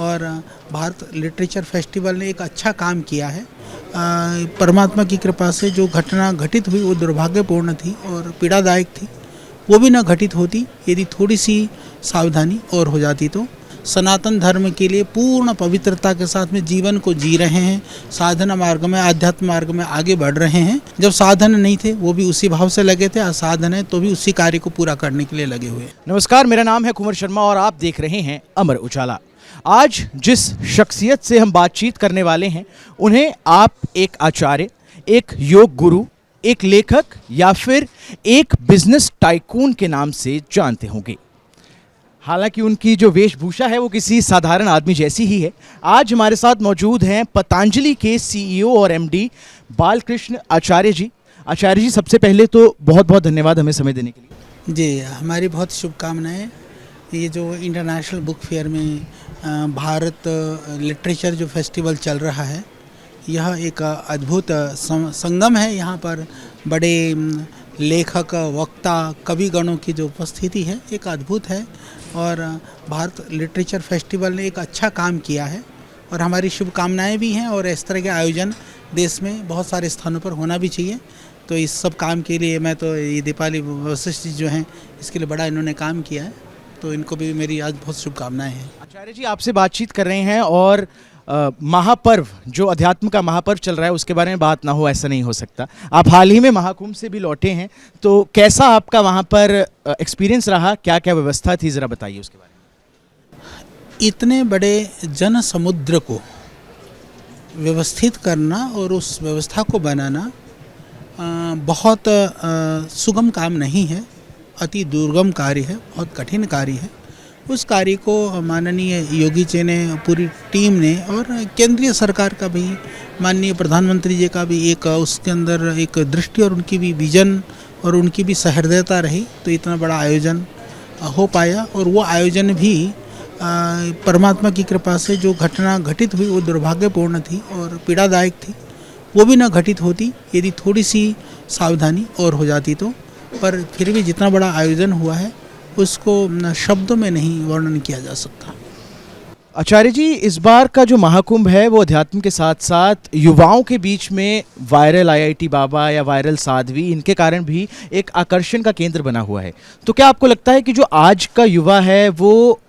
और Bharat literature festival ने एक अच्छा काम किया है। परमात्मा की कृपा से जो घटना घटित हुई वो दुर्भाग्यपूर्ण थी और पीड़ादायक थी। वो भी ना घटित होती यदि थोड़ी सी सावधानी और हो जाती तो। सनातन धर्म के लिए पूर्ण पवित्रता के साथ में जीवन को जी रहे हैं, साधना मार्ग में, आध्यात्म मार्ग में आगे बढ़ रहे हैं। जब साधन नहीं थे वो भी उसी भाव से लगे थे, असाधन है तो भी उसी कार्य को पूरा करने के लिए लगे हुए। नमस्कार, मेरा नाम है कुंवर शर्मा और आप देख रहे हैं अमर उजाला। आज जिस शख्सियत से हम बातचीत करने वाले हैं उन्हें आप एक आचार्य, एक योग गुरु, एक लेखक या फिर एक बिजनेस टाइकून के नाम से जानते होंगे। हालांकि उनकी जो वेशभूषा है वो किसी साधारण आदमी जैसी ही है। आज हमारे साथ मौजूद हैं पतंजलि के सीईओ और एमडी बालकृष्ण आचार्य जी। आचार्य जी, सबसे पहले तो बहुत बहुत धन्यवाद हमें समय देने के लिए। जी, हमारी बहुत शुभकामनाएं। ये जो इंटरनेशनल बुक फेयर में भारत लिटरेचर जो फेस्टिवल चल रहा है, यह एक अद्भुत संगम है। यहाँ पर बड़े लेखक, वक्ता, कविगणों की जो उपस्थिति है एक अद्भुत है और भारत लिटरेचर फेस्टिवल ने एक अच्छा काम किया है और हमारी शुभकामनाएं भी हैं। और इस तरह के आयोजन देश में बहुत सारे स्थानों पर होना भी चाहिए। तो इस सब काम के लिए मैं तो ये दीपाली वशिष्ठ जी जो हैं इसके लिए बड़ा इन्होंने काम किया है, तो इनको भी मेरी आज बहुत शुभकामनाएं हैं। आचार्य जी, आपसे बातचीत कर रहे हैं और महापर्व, जो अध्यात्म का महापर्व चल रहा है उसके बारे में बात ना हो ऐसा नहीं हो सकता। आप हाल ही में महाकुंभ से भी लौटे हैं, तो कैसा आपका वहाँ पर एक्सपीरियंस रहा, क्या क्या व्यवस्था थी, ज़रा बताइए उसके बारे में। इतने बड़े जन समुद्र को व्यवस्थित करना और उस व्यवस्था को बनाना बहुत सुगम काम नहीं है, अति दुर्गम कार्य है, बहुत कठिन कार्य है। उस कार्य को माननीय योगी जी ने, पूरी टीम ने और केंद्रीय सरकार का भी, माननीय प्रधानमंत्री जी का भी एक उसके अंदर एक दृष्टि और उनकी भी विजन और उनकी भी सहृदयता रही, तो इतना बड़ा आयोजन हो पाया। और वो आयोजन भी परमात्मा की कृपा से जो घटना घटित हुई वो दुर्भाग्यपूर्ण थी और पीड़ादायक थी। वो भी ना घटित होती यदि थोड़ी सी सावधानी और हो जाती तो। पर फिर भी जितना बड़ा आयोजन हुआ है उसको शब्दों में नहीं वर्णन किया जा सकता। आचार्य जी, इस बार का जो महाकुंभ है वो अध्यात्म के साथ साथ युवाओं के बीच में वायरल आईआईटी बाबा या वायरल साध्वी, इनके कारण भी एक आकर्षण का केंद्र बना हुआ है। तो क्या आपको लगता है कि जो आज का युवा है वो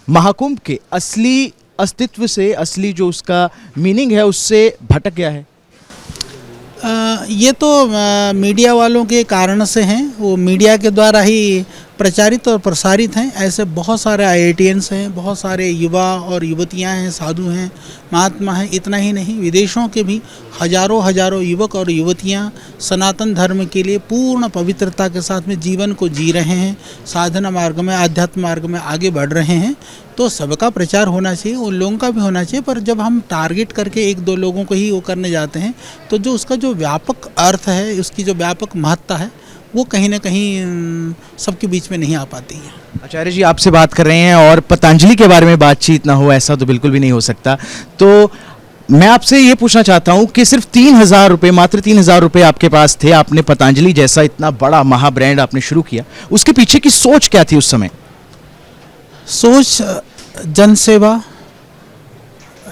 महाकुंभ के असली अस्तित्व से, असली जो उसका मीनिंग है उससे भटक गया है? ये तो मीडिया वालों के कारण से हैं, वो मीडिया के द्वारा ही प्रचारित और प्रसारित हैं। ऐसे बहुत सारे आईआईटियंस हैं, बहुत सारे युवा और युवतियां हैं, साधु हैं, महात्मा हैं। इतना ही नहीं, विदेशों के भी हजारों युवक और युवतियां सनातन धर्म के लिए पूर्ण पवित्रता के साथ में जीवन को जी रहे हैं, साधना मार्ग में, आध्यात्म मार्ग में आगे बढ़ रहे हैं। तो सबका प्रचार होना चाहिए, उन लोगों का भी होना चाहिए। पर जब हम टारगेट करके एक दो लोगों को ही वो करने जाते हैं तो जो उसका जो व्यापक अर्थ है, उसकी जो व्यापक महत्ता है, वो कहीं ना कहीं सबके बीच में नहीं आ पाती है। आचार्य जी, आपसे बात कर रहे हैं और पतंजलि के बारे में बातचीत ना हो ऐसा तो बिल्कुल भी नहीं हो सकता। तो मैं आपसे ये पूछना चाहता हूँ कि सिर्फ 3,000 रुपये, मात्र 3,000 रुपये आपके पास थे, आपने पतंजलि जैसा इतना बड़ा महाब्रांड आपने शुरू किया, उसके पीछे की सोच क्या थी उस समय? सोच जनसेवा,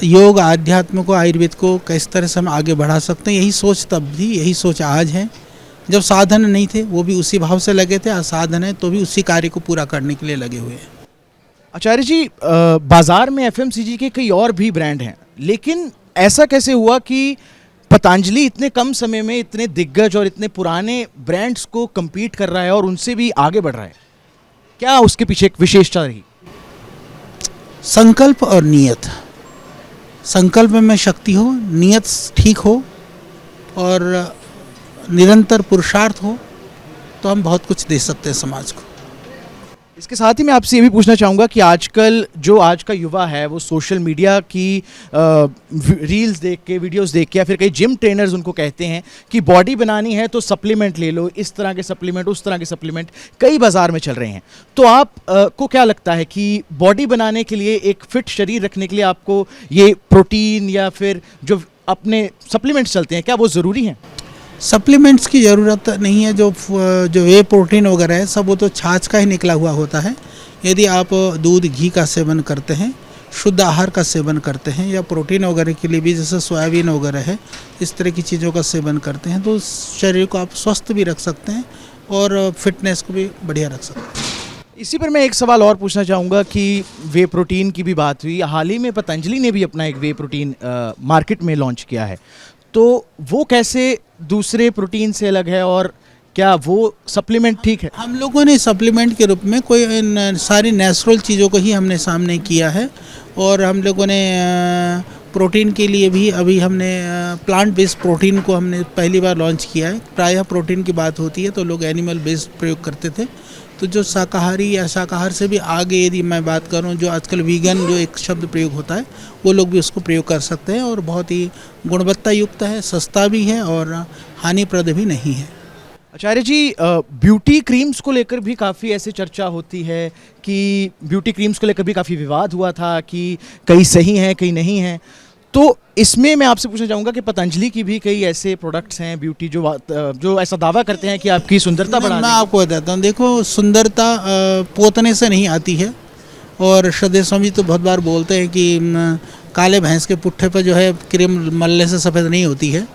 योग, आध्यात्म को, आयुर्वेद को किस तरह से हम आगे बढ़ा सकते हैं, यही सोच तब थी, यही सोच आज है। जब साधन नहीं थे वो भी उसी भाव से लगे थे, असाधन है तो भी उसी कार्य को पूरा करने के लिए लगे हुए हैं। आचार्य जी, बाजार में एफएमसीजी के कई और भी ब्रांड हैं, लेकिन ऐसा कैसे हुआ कि पतंजलि इतने कम समय में इतने दिग्गज और इतने पुराने ब्रांड्स को compete कर रहा है और उनसे भी आगे बढ़ रहा है? क्या उसके पीछे एक विशेषता रही? संकल्प और नियत। संकल्प में शक्ति हो, नियत ठीक हो और निरंतर पुरुषार्थ हो तो हम बहुत कुछ दे सकते हैं समाज को। इसके साथ ही मैं आपसे ये भी पूछना चाहूँगा कि आजकल जो आज का युवा है वो सोशल मीडिया की रील्स देख के, वीडियोस देख के, या फिर कई जिम ट्रेनर्स उनको कहते हैं कि बॉडी बनानी है तो सप्लीमेंट ले लो, इस तरह के सप्लीमेंट, उस तरह के सप्लीमेंट कई बाज़ार में चल रहे हैं। तो आप को क्या लगता है कि बॉडी बनाने के लिए, एक फिट शरीर रखने के लिए आपको ये प्रोटीन या फिर जो अपने सप्लीमेंट्स चलते हैं, क्या वो ज़रूरी हैं? सप्लीमेंट्स की ज़रूरत नहीं है। जो वे प्रोटीन वगैरह है सब वो तो छाछ का ही निकला हुआ होता है। यदि आप दूध, घी का सेवन करते हैं शुद्ध आहार का सेवन करते हैं या प्रोटीन वगैरह के लिए भी जैसे सोयाबीन वगैरह है, इस तरह की चीज़ों का सेवन करते हैं तो शरीर को आप स्वस्थ भी रख सकते हैं और फिटनेस को भी बढ़िया रख सकते हैं। इसी पर मैं एक सवाल और पूछना चाहूँगा कि वे प्रोटीन की भी बात हुई, हाल ही में पतंजलि ने भी अपना एक वे प्रोटीन मार्केट में लॉन्च किया है, तो वो कैसे दूसरे प्रोटीन से अलग है और क्या वो सप्लीमेंट ठीक है? हम लोगों ने सप्लीमेंट के रूप में कोई सारी नेचुरल चीज़ों को ही हमने सामने किया है और हम लोगों ने प्रोटीन के लिए भी अभी हमने प्लांट बेस्ड प्रोटीन को हमने पहली बार लॉन्च किया है। प्रायः प्रोटीन की बात होती है तो लोग एनिमल बेस्ड प्रयोग करते थे, तो जो शाकाहारी या शाकाहार से भी आगे यदि मैं बात करूं, जो आजकल वीगन जो एक शब्द प्रयोग होता है, वो लोग भी उसको प्रयोग कर सकते हैं और बहुत ही गुणवत्ता युक्त है, सस्ता भी है और हानिप्रद भी नहीं है। आचार्य जी, ब्यूटी क्रीम्स को लेकर भी काफ़ी ऐसे चर्चा होती है कि ब्यूटी क्रीम्स को लेकर भी काफ़ी विवाद हुआ था कि कई सही हैं कई नहीं हैं, तो इसमें मैं आपसे पूछना चाहूँगा कि पतंजलि की भी कई ऐसे प्रोडक्ट्स हैं ब्यूटी जो ऐसा दावा करते हैं कि आपकी सुंदरता बढ़ा मैं आपको बताता हूँ, देखो सुंदरता पोतने से नहीं आती है और श्रद्धेय स्वामी तो बहुत बार बोलते हैं कि काले भैंस के पुट्ठे पर जो है क्रीम मलने से सफ़ेद नहीं होती है।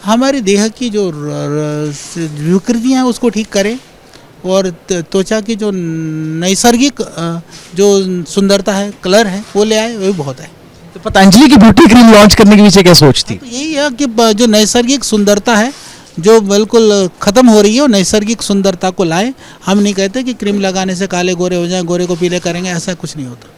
हमारे देह की जो विकृतियाँ हैं उसको ठीक करें और त्वचा की जो नैसर्गिक जो सुंदरता है, कलर है, वो ले आए, वही बहुत है। तो पतंजलि की ब्यूटी क्रीम लॉन्च करने के पीछे क्या सोच थी? तो यही है कि जो नैसर्गिक सुंदरता है जो बिल्कुल ख़त्म हो रही है, और नैसर्गिक सुंदरता को लाएं। हम नहीं कहते कि क्रीम लगाने से काले गोरे हो जाएं, गोरे को पीले करेंगे, ऐसा कुछ नहीं होता।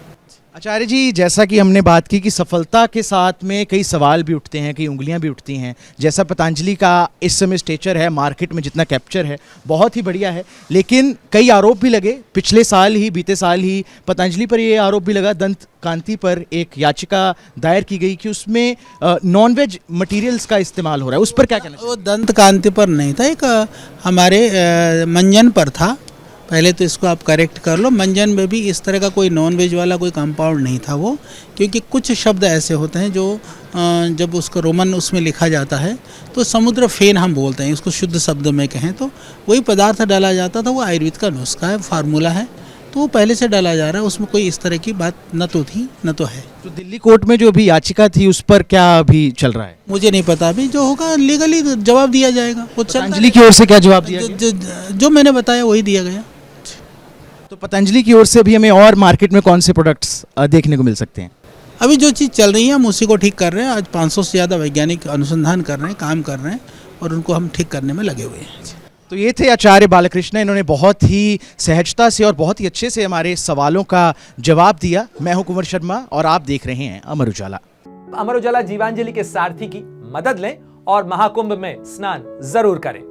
आचार्य जी, जैसा कि हमने बात की कि सफलता के साथ में कई सवाल भी उठते हैं, कई उंगलियां भी उठती हैं। जैसा पतंजलि का इस समय स्टेचर है, मार्केट में जितना कैप्चर है बहुत ही बढ़िया है, लेकिन कई आरोप भी लगे। बीते साल ही पतंजलि पर ये आरोप भी लगा, दंत कांति पर एक याचिका दायर की गई कि उसमें नॉनवेज मटेरियल्स का इस्तेमाल हो रहा है, उस पर क्या कहना चाहिए? वो दंत कांति पर नहीं था, एक हमारे मंजन पर था। पहले तो इसको आप करेक्ट कर लो, मंजन में भी इस तरह का कोई नॉन वेज वाला कोई कंपाउंड नहीं था वो, क्योंकि कुछ शब्द ऐसे होते हैं जो जब उसको रोमन उसमें लिखा जाता है तो समुद्र फेन हम बोलते हैं, इसको शुद्ध शब्द में कहें तो वही पदार्थ डाला जाता था। वो आयुर्वेद का नुस्खा है, फार्मूला है, तो वो पहले से डाला जा रहा है, उसमें कोई इस तरह की बात न तो थी न तो है। तो दिल्ली कोर्ट में जो अभी याचिका थी उस पर क्या अभी चल रहा है? मुझे नहीं पता, अभी जो होगा लीगली जवाब दिया जाएगा। वो पतंजलि की ओर से क्या जवाब दिया गया? जो मैंने बताया वही दिया गया। तो पतंजलि की ओर से भी हमें और मार्केट में कौन से प्रोडक्ट्स देखने को मिल सकते हैं? अभी जो चीज़ चल रही है हम उसी को ठीक कर रहे हैं। आज 500 से ज़्यादा वैज्ञानिक अनुसंधान कर रहे हैं, काम कर रहे हैं और उनको हम ठीक करने में लगे हुए हैं। तो ये थे आचार्य बालकृष्ण, इन्होंने बहुत ही सहजता से और बहुत ही अच्छे से हमारे सवालों का जवाब दिया। मैं हूं कुंवर शर्मा और आप देख रहे हैं अमर उजाला। अमर उजाला जीवांजलि के सारथी की मदद लें और महाकुंभ में स्नान जरूर करें।